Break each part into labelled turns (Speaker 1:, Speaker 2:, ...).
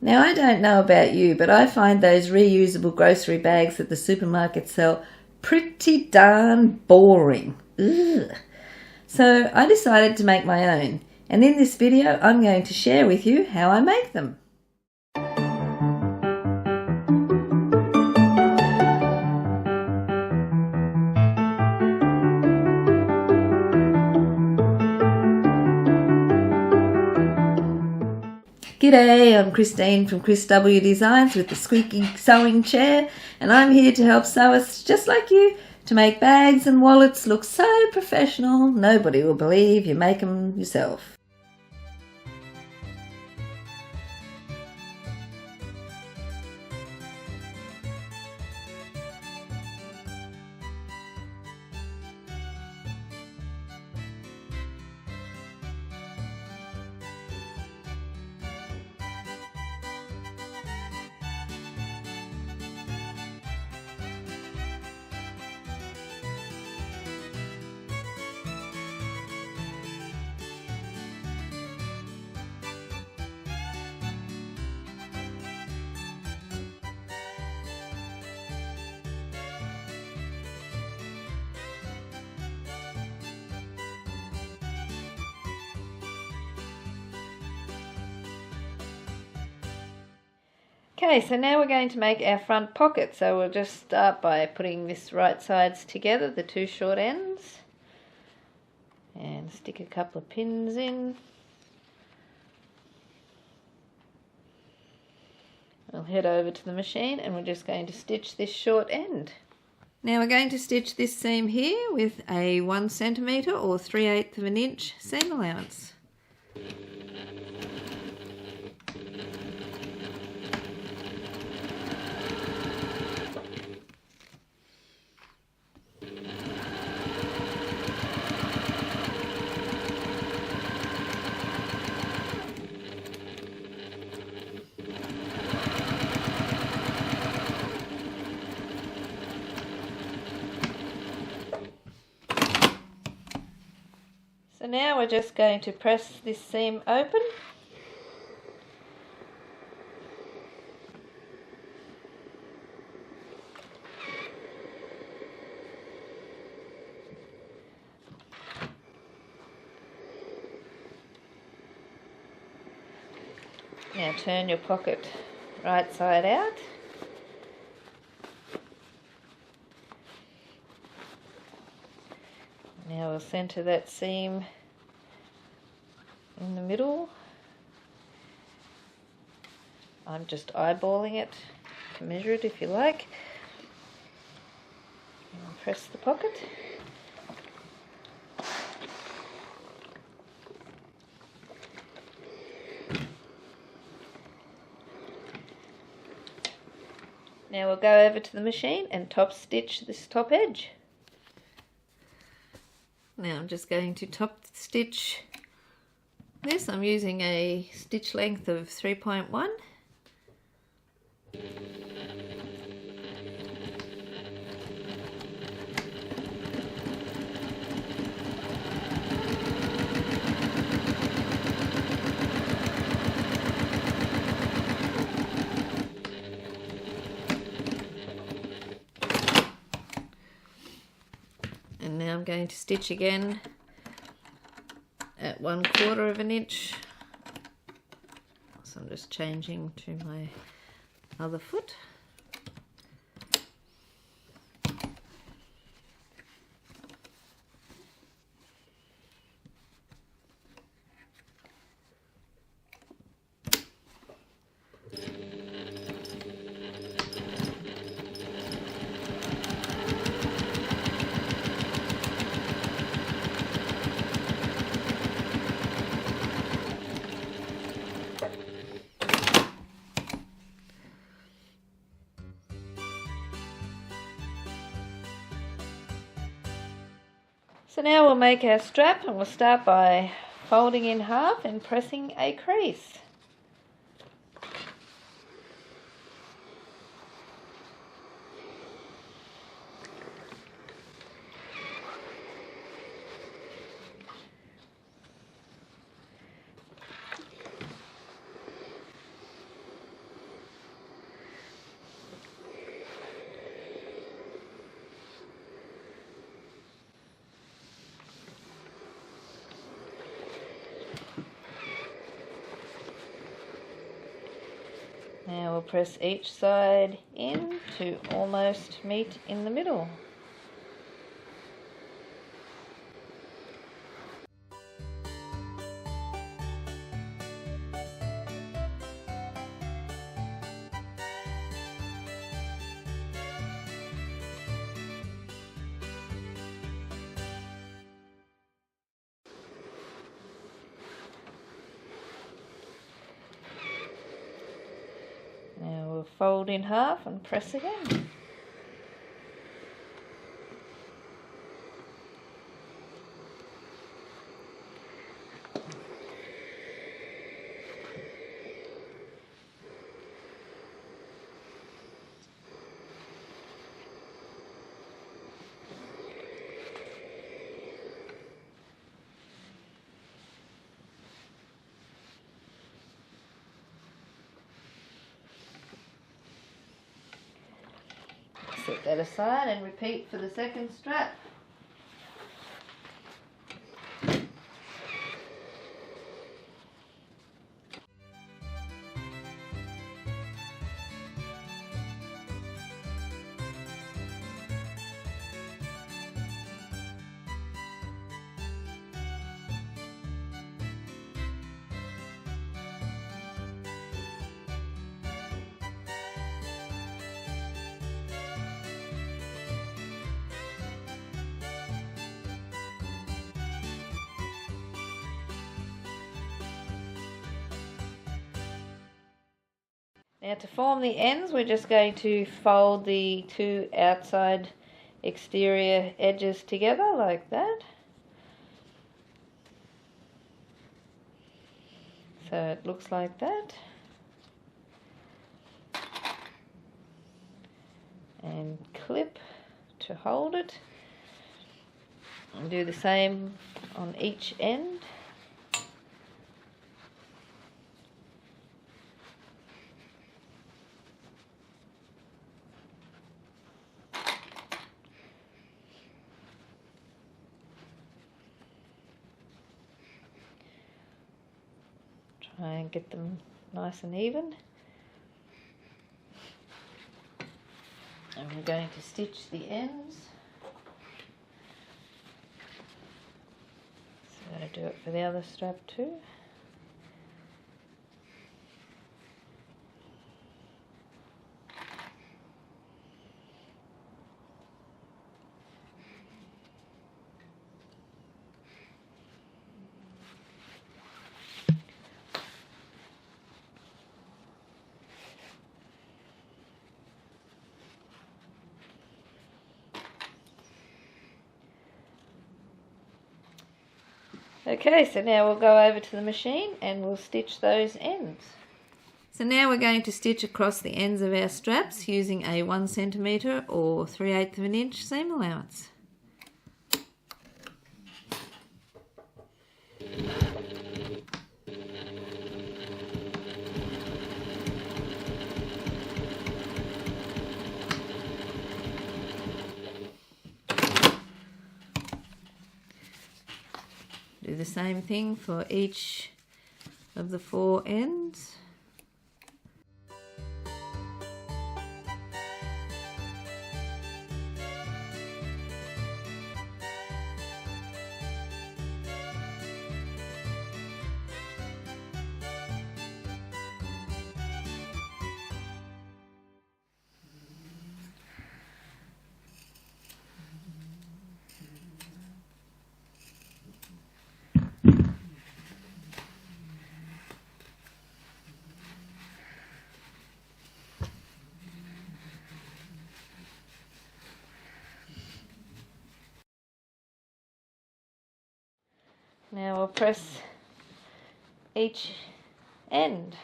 Speaker 1: Now, I don't know about you, but I find those reusable grocery bags that the supermarkets sell pretty darn boring. Ugh. So I decided to make my own, and in this video I'm going to share with you how I make them. G'day, I'm Christine from ChrisW Designs with the squeaky sewing chair, and I'm here to help sewists just like you to make bags and wallets look so professional nobody will believe you make them yourself. Okay, so now we're going to make our front pocket. So we'll just start by putting this right sides together, the two short ends, and stick a couple of pins in. We'll head over to the machine and we're just going to stitch this short end. Now we're going to stitch this seam here with a 1 centimetre or 3/8 of an inch seam allowance. So now we're just going to press this seam open. Now turn your pocket right side out. Now we'll centre that seam in the middle. I'm just eyeballing it to measure it if you like. And press the pocket. Now we'll go over to the machine and top stitch this top edge. Now I'm just going to top stitch this. I'm using a stitch length of 3.1. And now I'm going to stitch again at 1/4 of an inch. So I'm just changing to my other foot. So now we'll make our strap, and we'll start by folding in half and pressing a crease. Now we'll press each side in to almost meet in the middle. Now we'll fold in half and press again. Set that aside and repeat for the second strap. Now to form the ends, we're just going to fold the two outside exterior edges together like that. So it looks like that. And clip to hold it. And do the same on each end. Try and get them nice and even. And we're going to stitch the ends. So do it for the other strap too. Okay, so now we'll go over to the machine and we'll stitch those ends. So now we're going to stitch across the ends of our straps using a 1 centimetre or 3/8 of an inch seam allowance. Do the same thing for each of the 4 ends. Now we'll press each end.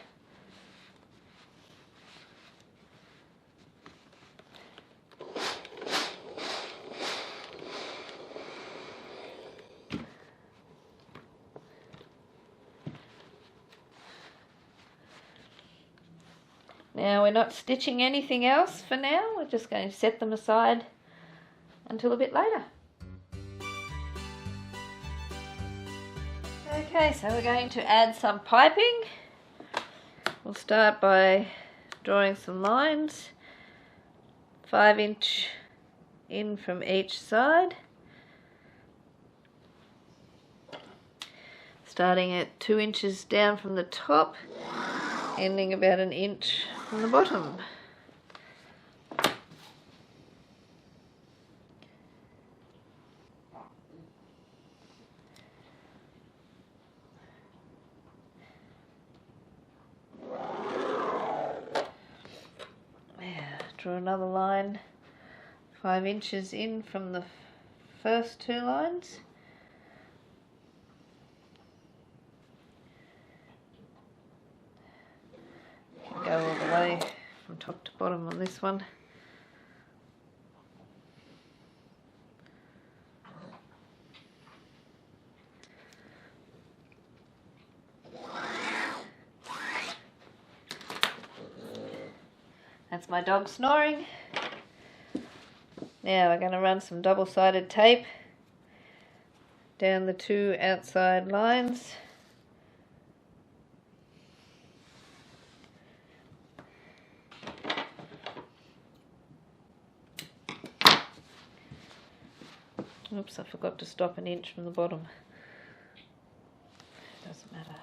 Speaker 1: Now we're not stitching anything else for now, we're just going to set them aside until a bit later. Okay, so we're going to add some piping. We'll start by drawing some lines, 5-inch in from each side, starting at 2 inches down from the top, ending about 1 inch from the bottom. Draw another line 5 inches in from the first 2 lines. Go all the way from top to bottom on this one. That's my dog snoring. Now we're going to run some double-sided tape down the 2 outside lines. Oops, I forgot to stop 1 inch from the bottom. Doesn't matter.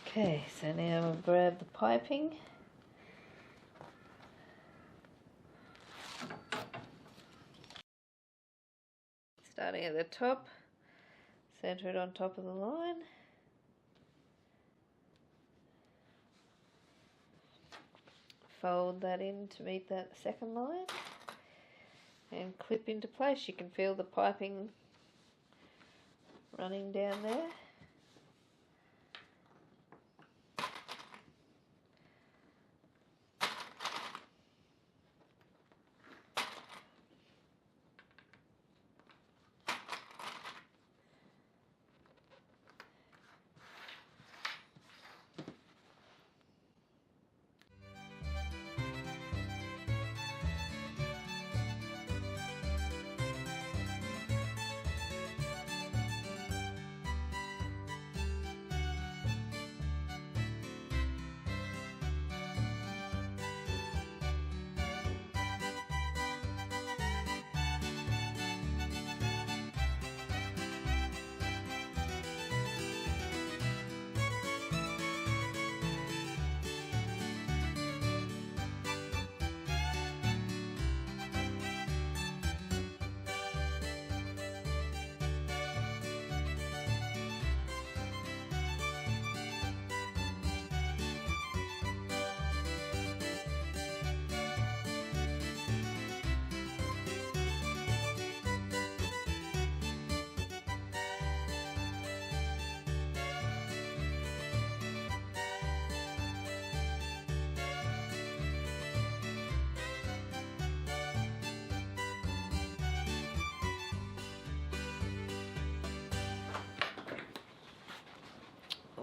Speaker 1: Okay, so now we'll grab the piping. Starting at the top, center it on top of the line. Fold that in to meet that second line and clip into place. You can feel the piping running down there.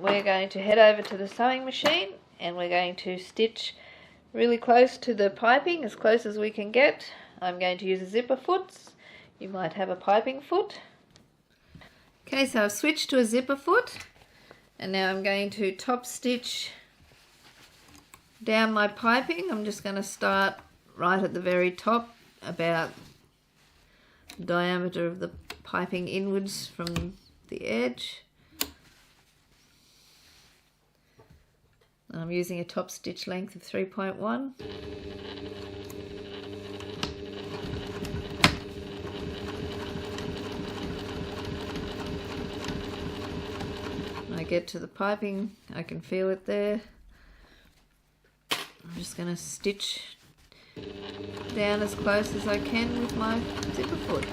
Speaker 1: We're going to head over to the sewing machine and we're going to stitch really close to the piping, as close as we can get. I'm going to use a zipper foot. You might have a piping foot. Okay, so I've switched to a zipper foot and now I'm going to top stitch down my piping. I'm just going to start right at the very top, about the diameter of the piping inwards from the edge. I'm using a top stitch length of 3.1. When I get to the piping, I can feel it there. I'm just going to stitch down as close as I can with my zipper foot.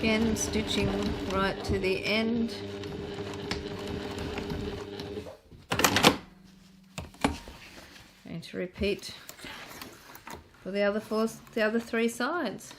Speaker 1: again, stitching right to the end. Going to repeat for the other three sides.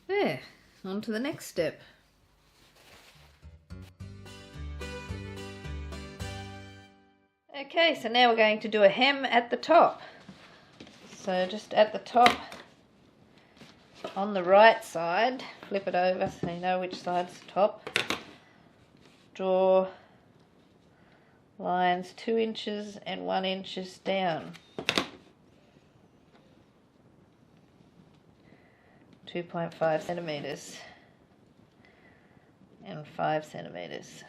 Speaker 1: There, on to the next step. Okay, so now we're going to do a hem at the top. So just at the top, on the right side, flip it over so you know which side's the top. Draw lines 2 inches and 1 inch down. 2.5 centimeters and 5 centimeters.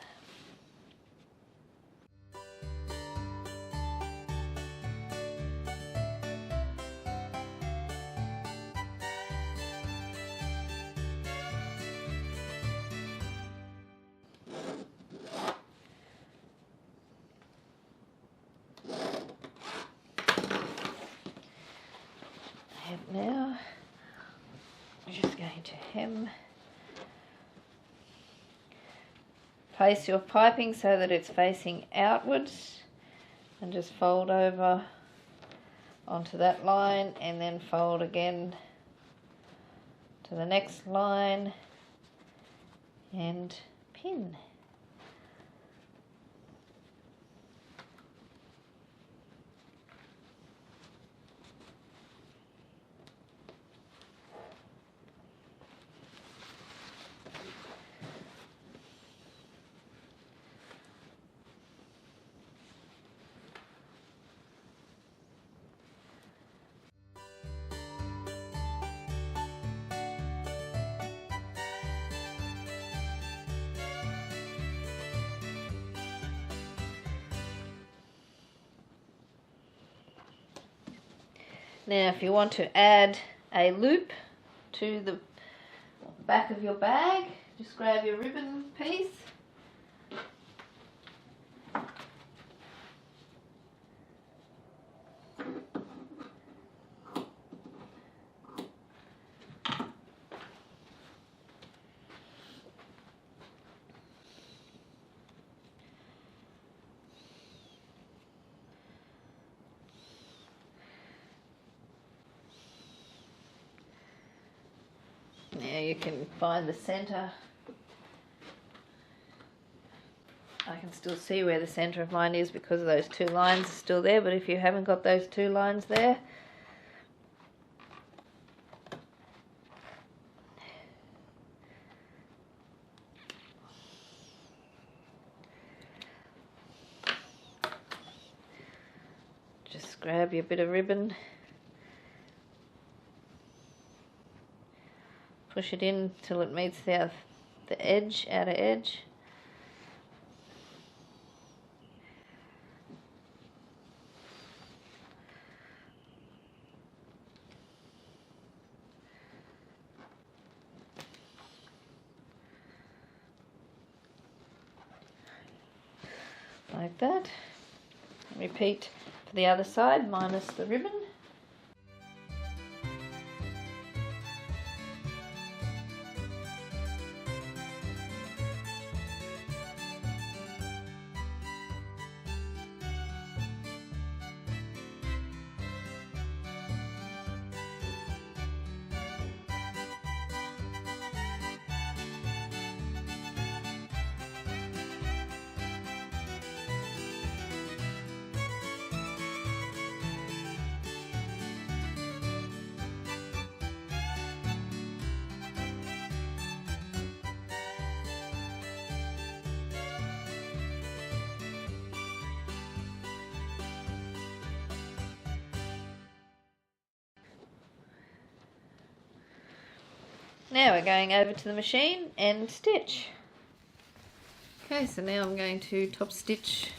Speaker 1: And now I'm just going to hem. Place your piping so that it's facing outwards and just fold over onto that line and then fold again to the next line and pin. Now if you want to add a loop to the back of your bag, just grab your ribbon piece . Now you can find the center. I can still see where the center of mine is because those 2 lines are still there, but if you haven't got those 2 lines there, just grab your bit of ribbon, push it in till it meets the edge, outer edge. Like that. Repeat for the other side minus the ribbon. Now we're going over to the machine and stitch. Okay, so now I'm going to top stitch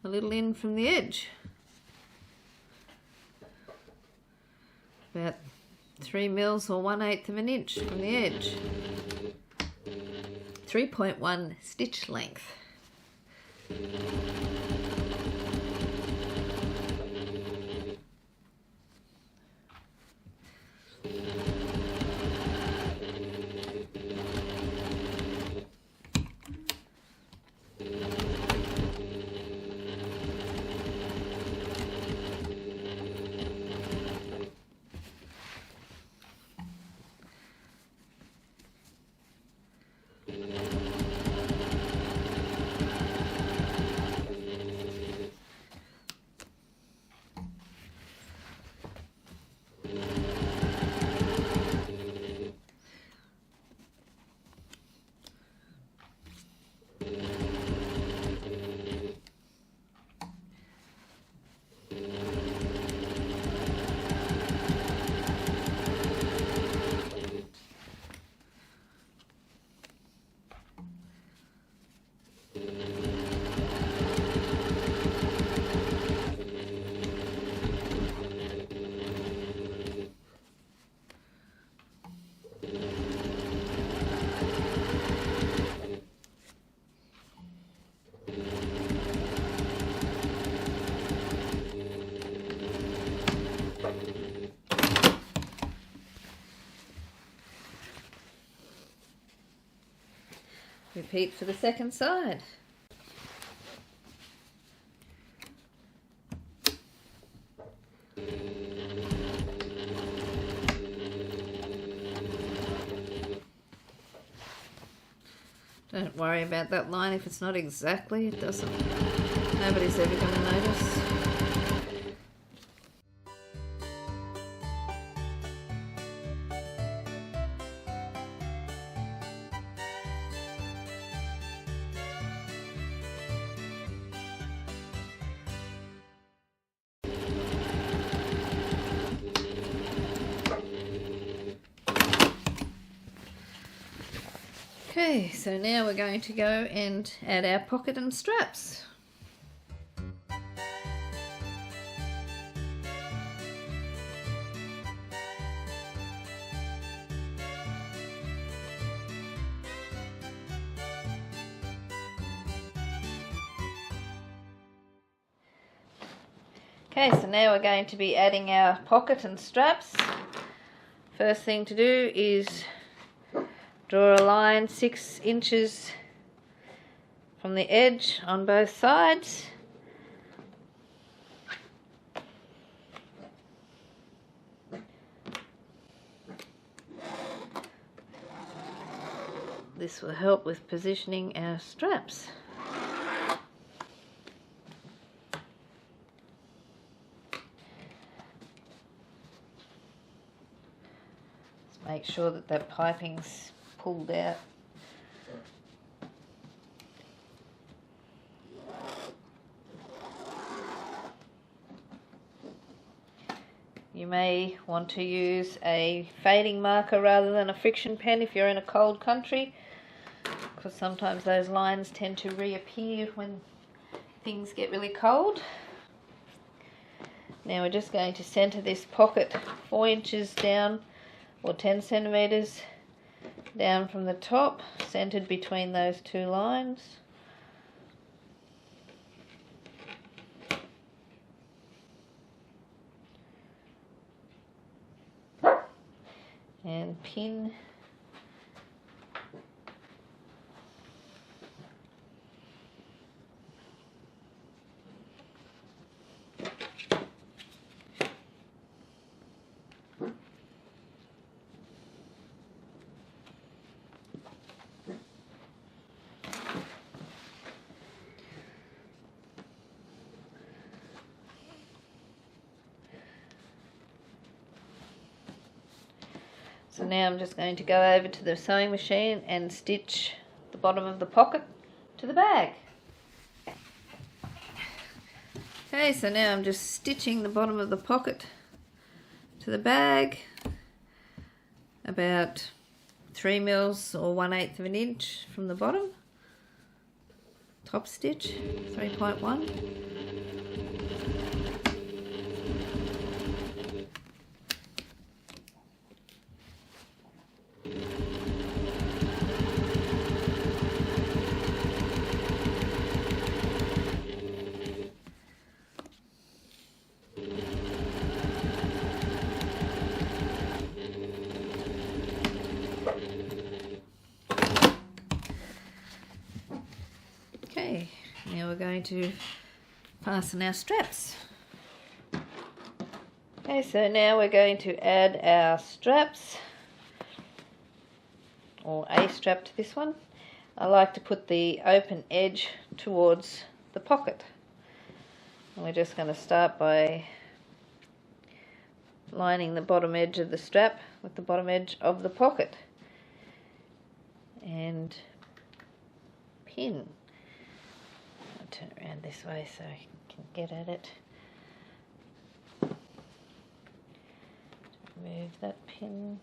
Speaker 1: a little in from the edge. About 3 mils or 1/8 of an inch from the edge. 3.1 stitch length. Repeat for the second side. Don't worry about that line if it's not exactly, it doesn't. Nobody's ever going to notice. Okay, so now we're going to go and add our pocket and straps. Okay, so now we're going to be adding our pocket and straps. First thing to do is draw a line 6 inches from the edge on both sides. This will help with positioning our straps. Let's make sure that that piping's pulled out. You may want to use a fading marker rather than a friction pen if you're in a cold country, because sometimes those lines tend to reappear when things get really cold. Now we're just going to centre this pocket 4 inches down, or 10 centimetres down from the top, centered between those two lines. And pin So now I'm just going to go over to the sewing machine and stitch the bottom of the pocket to the bag. Okay, so now I'm just stitching the bottom of the pocket to the bag, about 3 mils or 1/8 of an inch from the bottom, top stitch 3.1. Okay, now we're going to fasten our straps. Okay, so now we're going to add our straps, or a strap to this one. I like to put the open edge towards the pocket. And we're just going to start by lining the bottom edge of the strap with the bottom edge of the pocket. And pin. I'll turn it around this way so I can get at it. Remove that pin.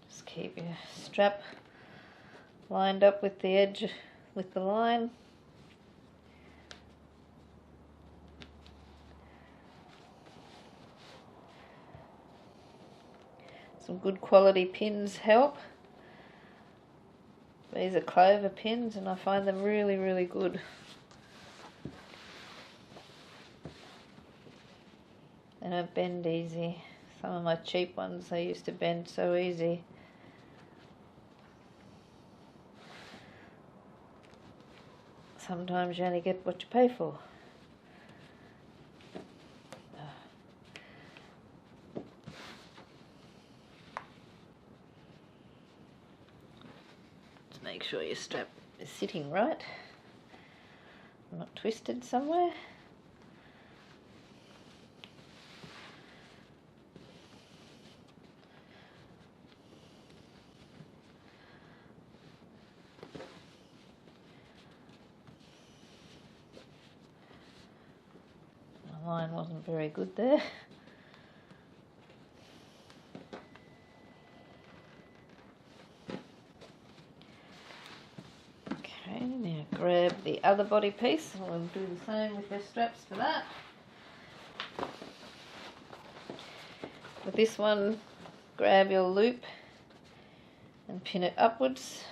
Speaker 1: Just keep your strap lined up with the edge, with the line. Some good quality pins help. These are clover pins and I find them really, really good. They don't bend easy. Some of my cheap ones, they used to bend so easy. Sometimes you only get what you pay for. Make sure your strap is sitting right, not twisted somewhere. The line wasn't very good there. Now grab the other body piece and we'll do the same with the straps for that. With this one, grab your loop and pin it upwards.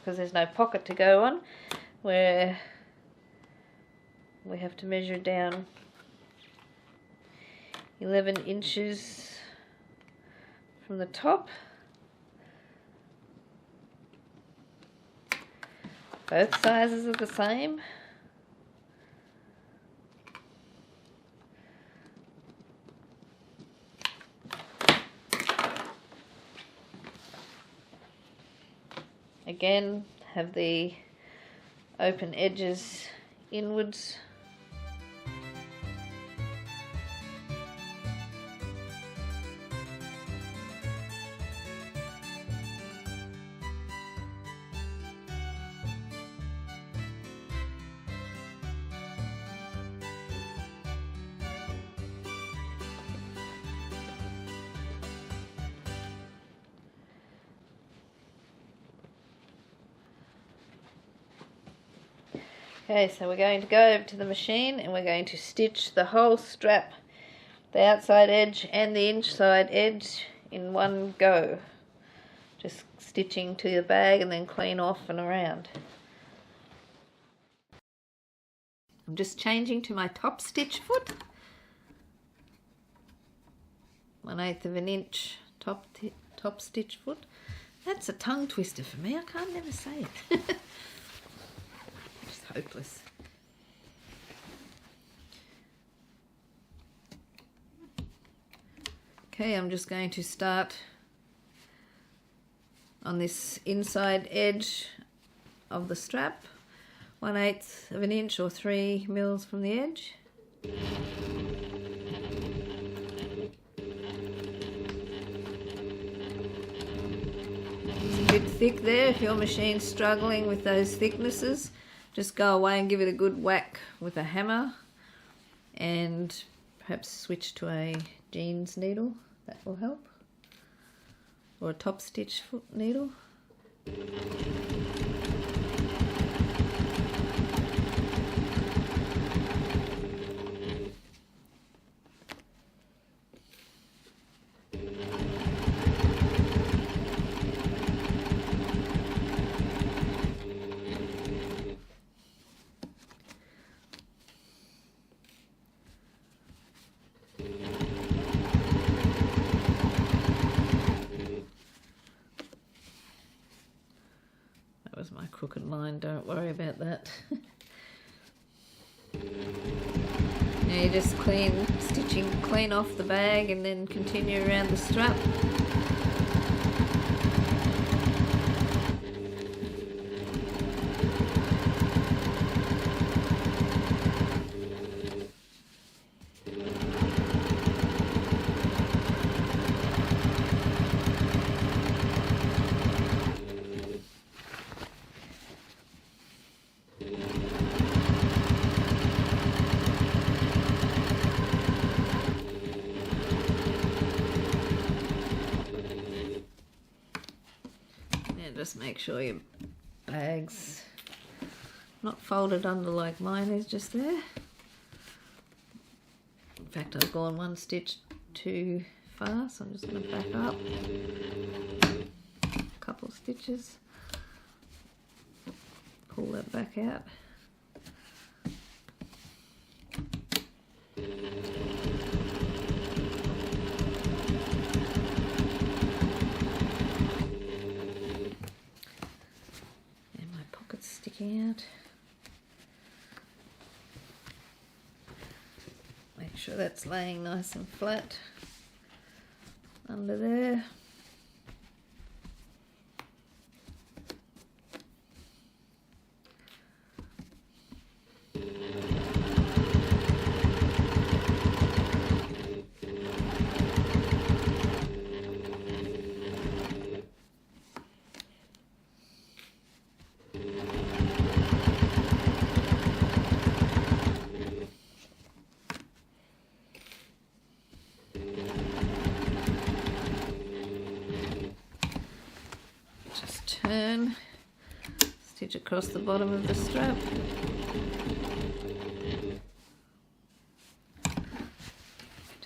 Speaker 1: Because there's no pocket to go on, where we have to measure down 11 inches from the top. Both sizes are the same. Again, have the open edges inwards. Okay, so we're going to go over to the machine and we're going to stitch the whole strap, the outside edge and the inside edge, in one go. Just stitching to the bag and then clean off and around. I'm just changing to my top stitch foot. 1/8 of an inch top stitch foot. That's a tongue twister for me. I can't never say it. hopeless. Okay, I'm just going to start on this inside edge of the strap, 1/8 of an inch or 3 mils from the edge. It's a bit thick there. If your machine's struggling with those thicknesses, just go away and give it a good whack with a hammer, and perhaps switch to a jeans needle. That will help, or a top stitch foot needle. Was my crooked line, don't worry about that. Now you just stitching clean off the bag and then continue around the strap. Just make sure your bag's not folded under like mine is just there. In fact, I've gone one stitch too far, so I'm just going to back up a couple stitches, pull that back out. Sticking out. Make sure that's laying nice and flat under there. Turn, stitch across the bottom of the strap,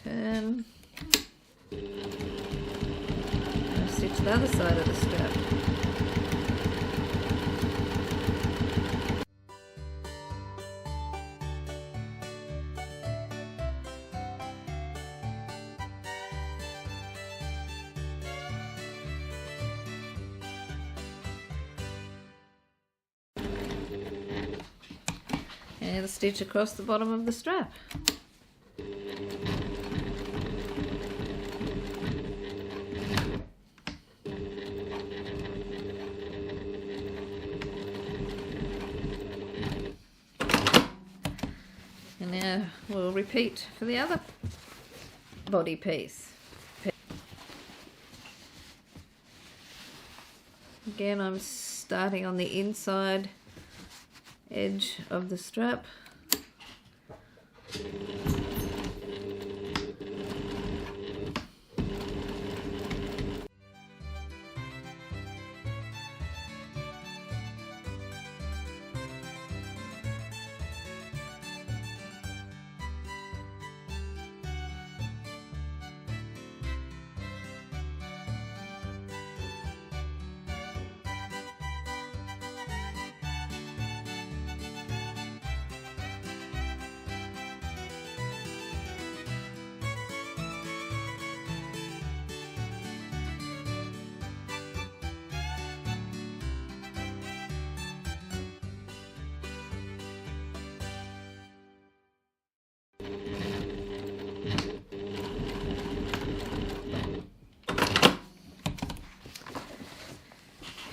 Speaker 1: turn, and stitch the other side of the strap. And stitch across the bottom of the strap. And now we'll repeat for the other body piece. Again, I'm starting on the inside edge of the strap.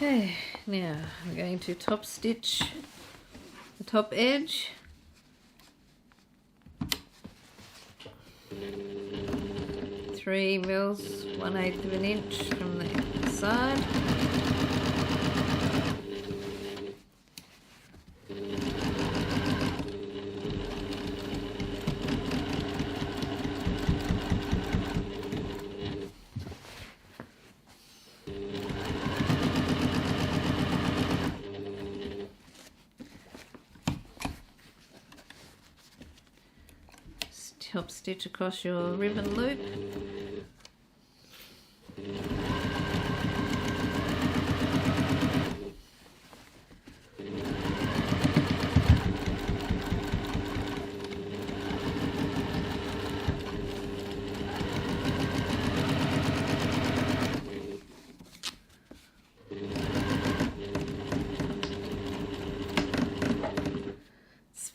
Speaker 1: Okay, now I'm going to top stitch the top edge. Three mils, 1/8 of an inch from the side. Top stitch across your ribbon loop.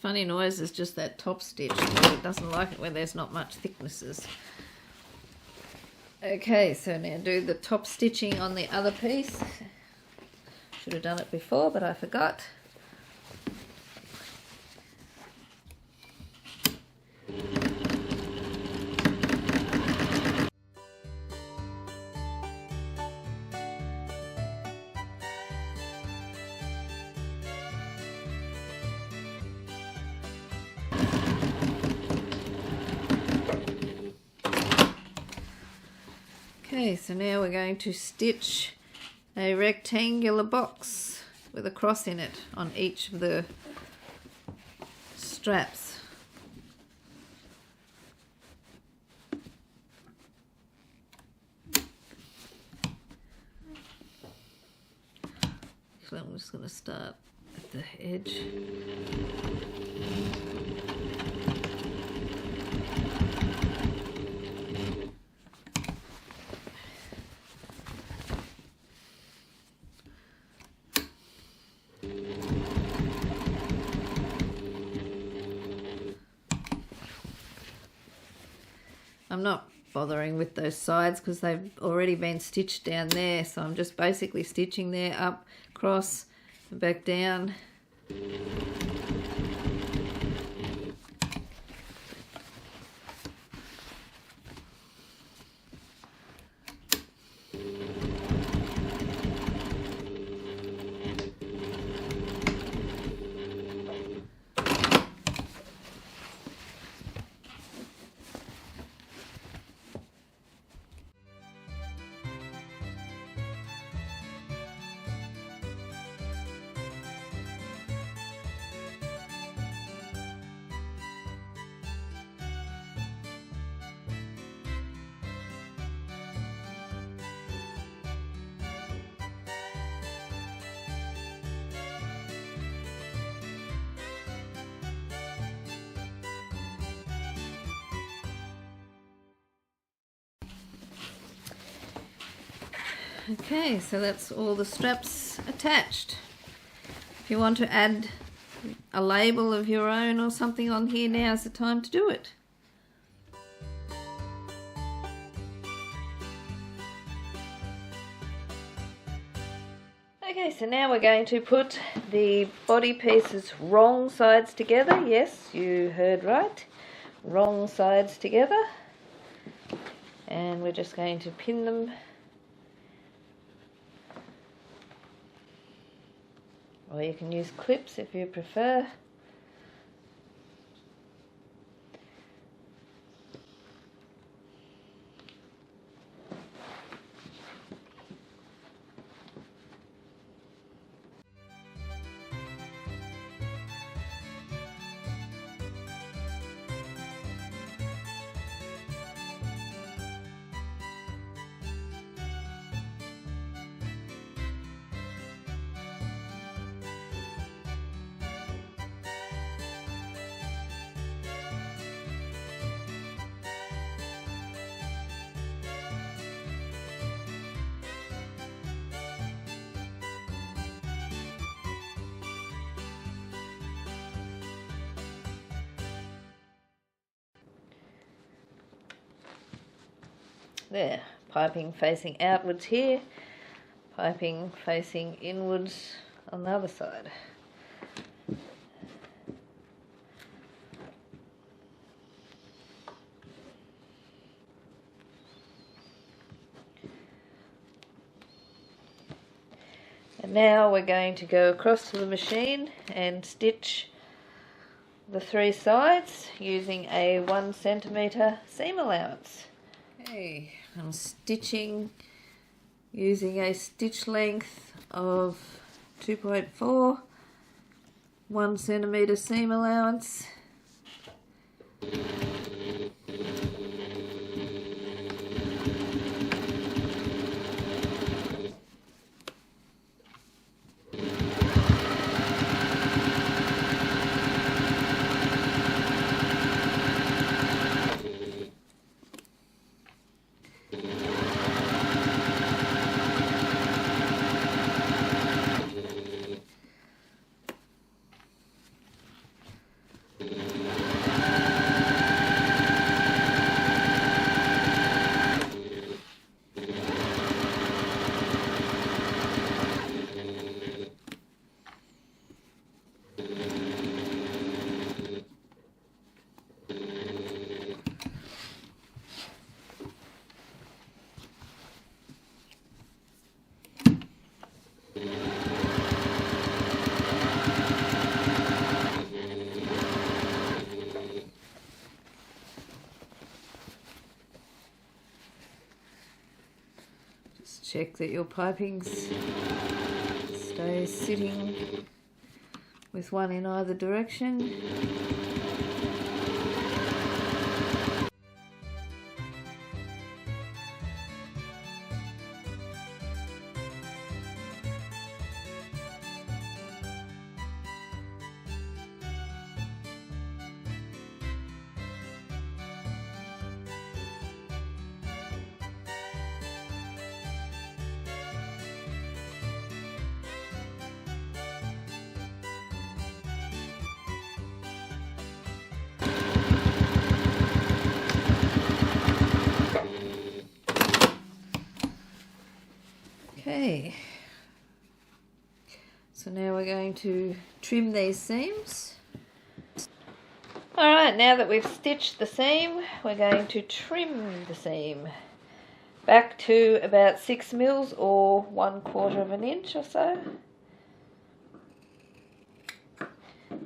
Speaker 1: Funny noise is just that top stitch. It doesn't like it where there's not much thicknesses. Okay, so now do the top stitching on the other piece. Should have done it before, but I forgot. Okay, so now we're going to stitch a rectangular box with a cross in it on each of the straps. So I'm just going to start at the edge. I'm not bothering with those sides because they've already been stitched down there, so I'm just basically stitching there, up, across, and back down. Okay, so that's all the straps attached. If you want to add a label of your own or something on here, now's the time to do it. Okay, so now we're going to put the body pieces wrong sides together. Yes, you heard right. Wrong sides together. And we're just going to pin them. Or you can use clips if you prefer. There, piping facing outwards here. piping facing inwards on the other side. And now we're going to go across to the machine and stitch the 3 sides using a 1 centimetre seam allowance. Okay, I'm stitching using a stitch length of 2.4, 1 centimetre seam allowance. Check that your pipings stay sitting with one in either direction. Okay, so now we're going to trim these seams. Alright, now that we've stitched the seam, we're going to trim the seam back to about 6 mils or 1/4 of an inch or so.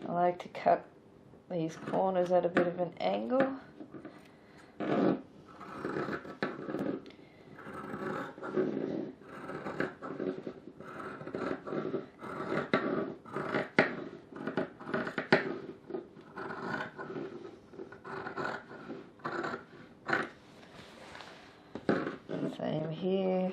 Speaker 1: I like to cut these corners at a bit of an angle. Same here.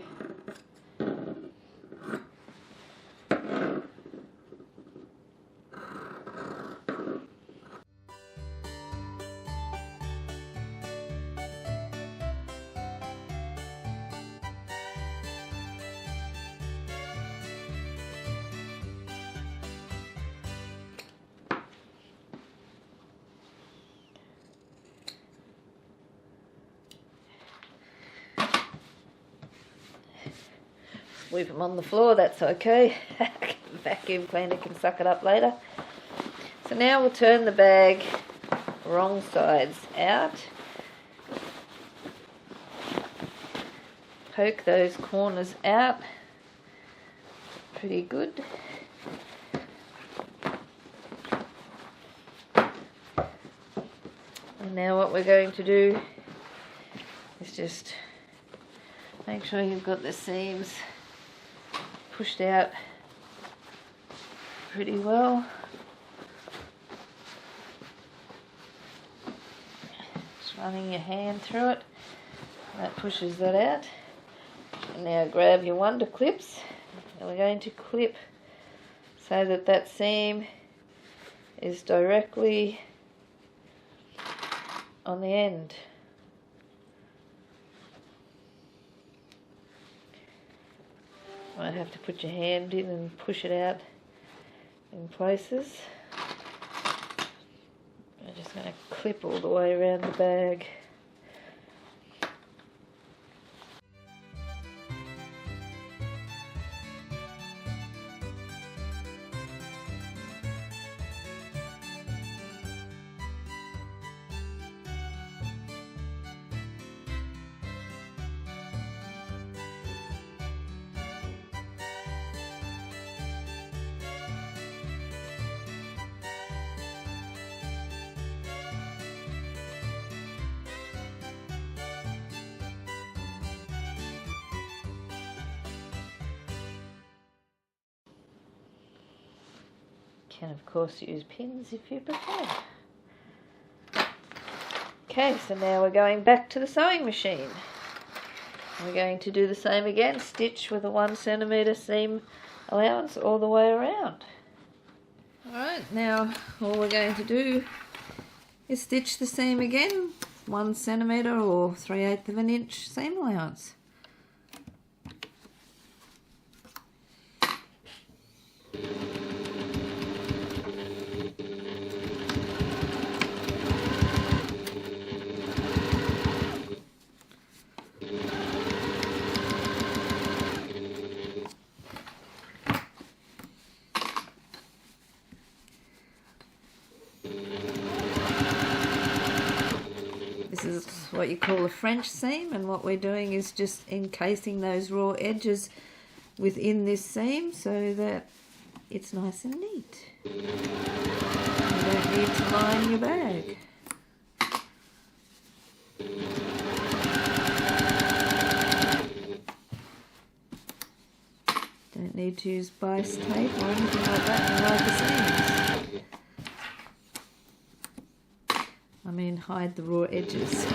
Speaker 1: Leave them on the floor, that's okay. The vacuum cleaner can suck it up later. So now we'll turn the bag wrong sides out. Poke those corners out pretty good. And now what we're going to do is just make sure you've got the seams pushed out pretty well. Just running your hand through it, that pushes that out. And now grab your wonder clips, and we're going to clip so that that seam is directly on the end. Might have to put your hand in and push it out in places. I'm just going to clip all the way around the bag. can of course use pins if you prefer. Okay, so now we're going back to the sewing machine. We're going to do the same again, stitch with a 1 centimetre seam allowance all the way around. Alright, now all we're going to do is stitch the seam again, 1 centimetre or 3/8 of an inch seam allowance. This is what you call a French seam, and what we're doing is just encasing those raw edges within this seam so that it's nice and neat. You don't need to line your bag. Don't need to use bias tape or anything like that to hide the seams. I mean, hide the raw edges.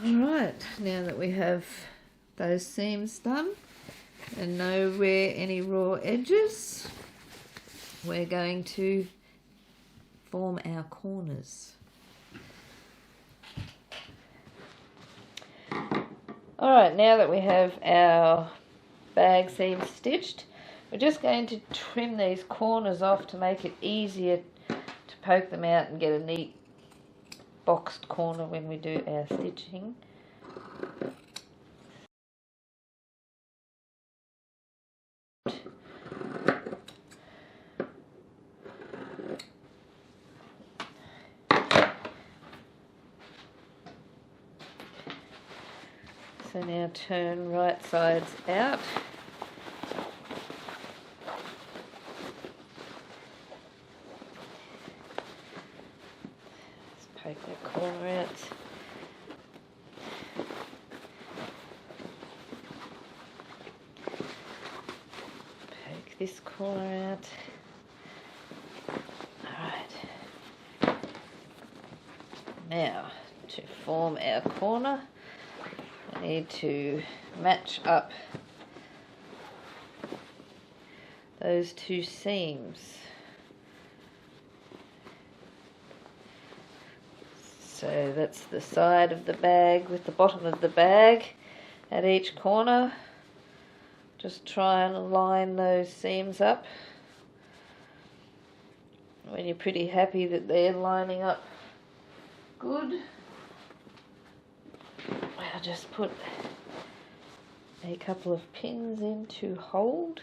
Speaker 1: Alright, now that we have those seams done and know where any raw edges, we're going to form our corners. Alright, now that we have our bag seams stitched, we're just going to trim these corners off to make it easier to poke them out and get a neat boxed corner when we do our stitching. So now turn right sides out. Poke that corner out. Poke this corner out. Alright. Now, to form our corner, we need to match up those two seams. So that's the side of the bag with the bottom of the bag at each corner. Just try and line those seams up. When you're pretty happy that they're lining up good, I'll just put a couple of pins in to hold.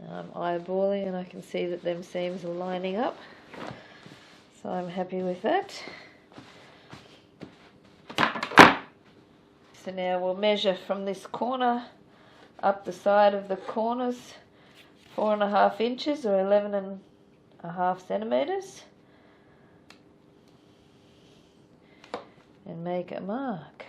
Speaker 1: Now I'm eyeballing and I can see that them seams are lining up. So I'm happy with that. So now we'll measure from this corner up the side of the corners 4.5 inches or 11.5 centimetres and make a mark.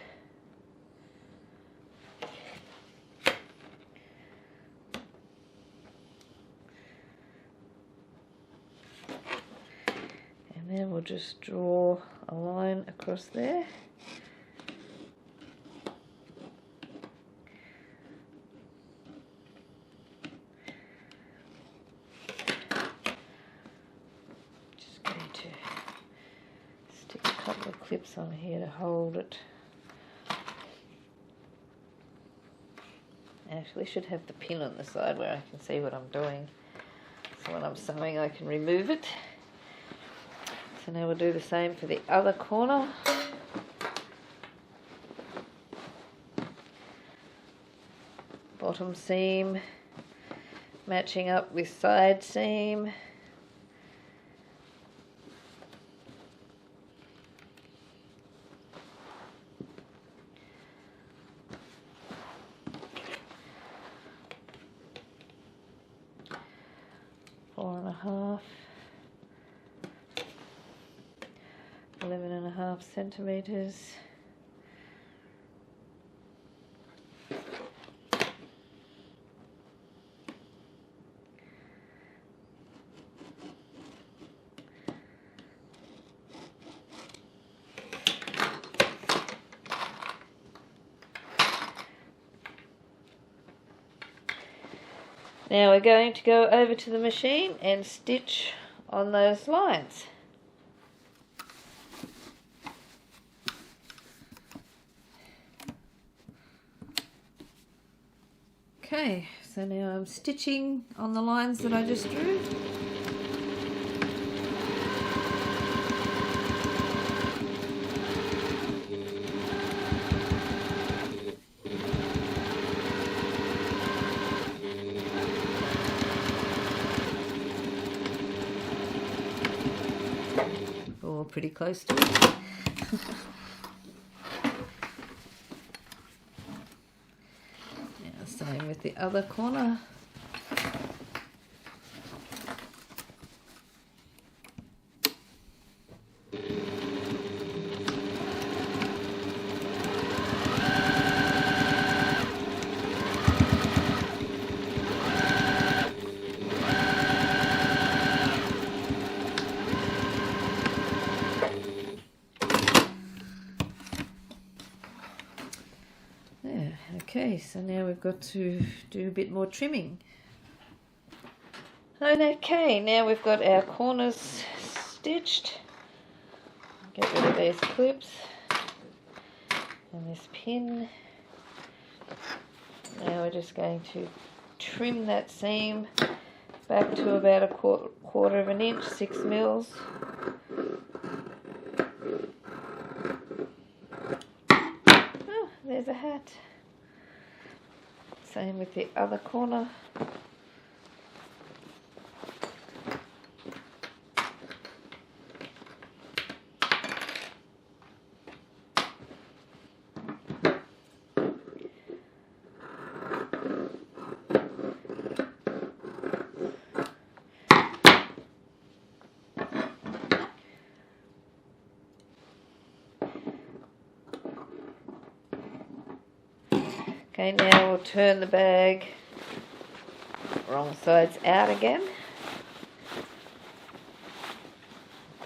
Speaker 1: And then we'll just draw a line across there. just going to stick a couple of clips on here to hold it. I actually should have the pin on the side where I can see what I'm doing, so when I'm sewing I can remove it. So now we'll do the same for the other corner. Bottom seam matching up with side seam. Four and a half, 11.5 centimeters. Now we're going to go over to the machine and stitch on those lines. Okay, so now I'm stitching on the lines that I just drew. Or pretty close to it. Now same with the other corner. Okay, so now we've got to do a bit more trimming. Okay, now we've got our corners stitched. Get rid of these clips and this pin. Now we're just going to trim that seam back to about a quarter of an inch, 6 mils. Oh, there's a hat. Same with the other corner. Okay, now we'll turn the bag wrong sides out again.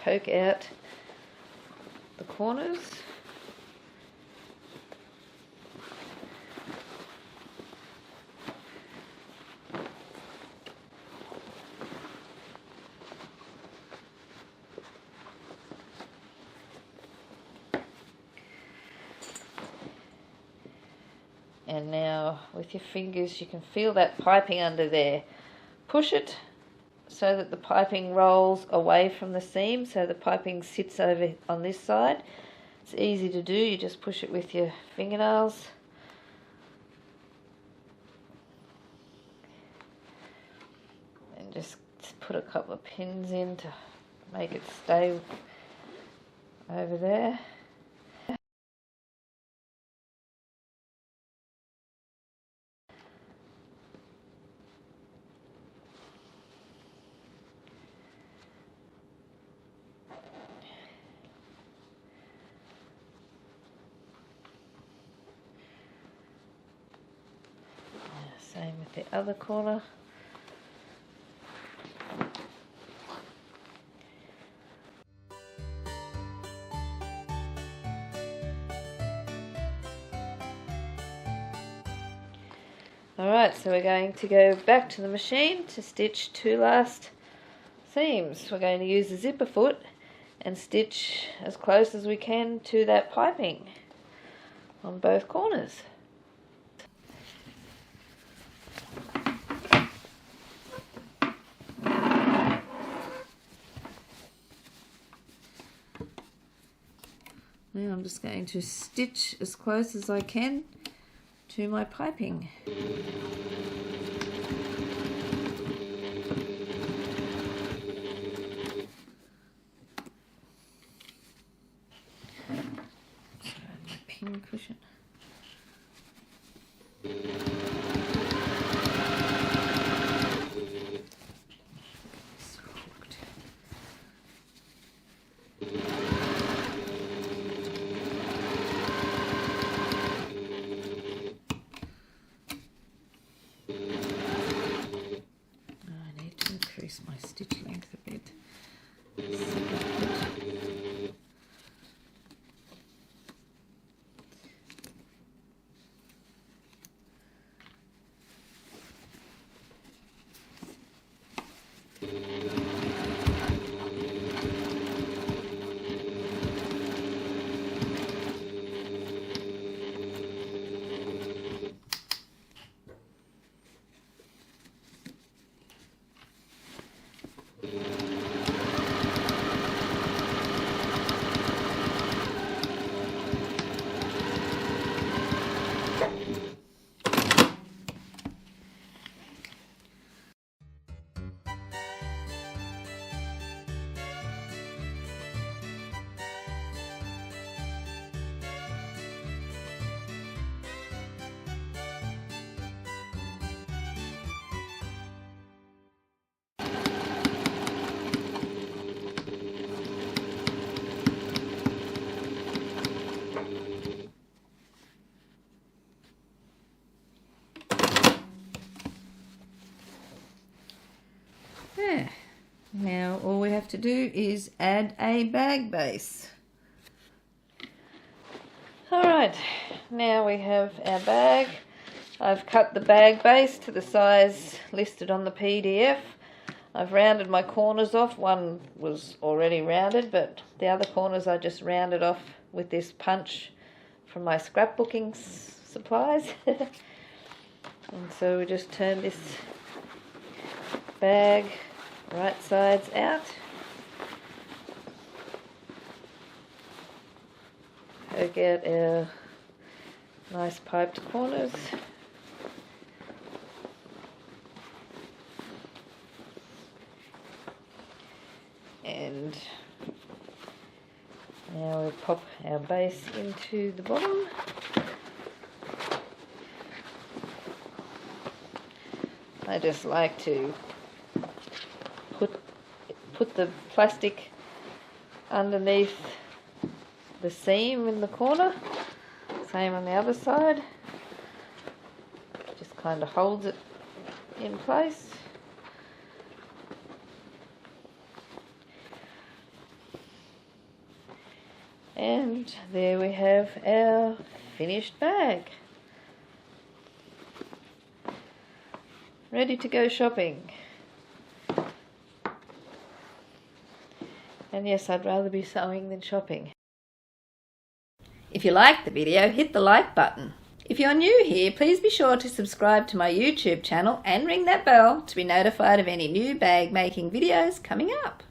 Speaker 1: Poke out the corners. And now with your fingers you can feel that piping under there. Push it so that the piping rolls away from the seam, so the piping sits over on this side. It's easy to do, you just push it with your fingernails. And just put a couple of pins in to make it stay over there. Same with the other corner. Alright, so we're going to go back to the machine to stitch two last seams. We're going to use the zipper foot and stitch as close as we can to that piping on both corners. Now I'm just going to stitch as close as I can to my piping. Pin cushion. I need to increase my stitch length a bit. There. Now all we have to do is add a bag base. Alright, now we have our bag. I've cut the bag base to the size listed on the PDF. I've rounded my corners off. One was already rounded, but the other corners I just rounded off with this punch from my scrapbooking supplies. And so we just turn this bag right sides out. Poke out our nice piped corners. And now we pop our base into the bottom. I just like to put the plastic underneath the seam in the corner. Same on the other side. Just kind of holds it in place. And there we have our finished bag. Ready to go shopping. And yes, I'd rather be sewing than shopping. If you liked the video, hit the like button. If you're new here, please be sure to subscribe to my YouTube channel and ring that bell to be notified of any new bag making videos coming up.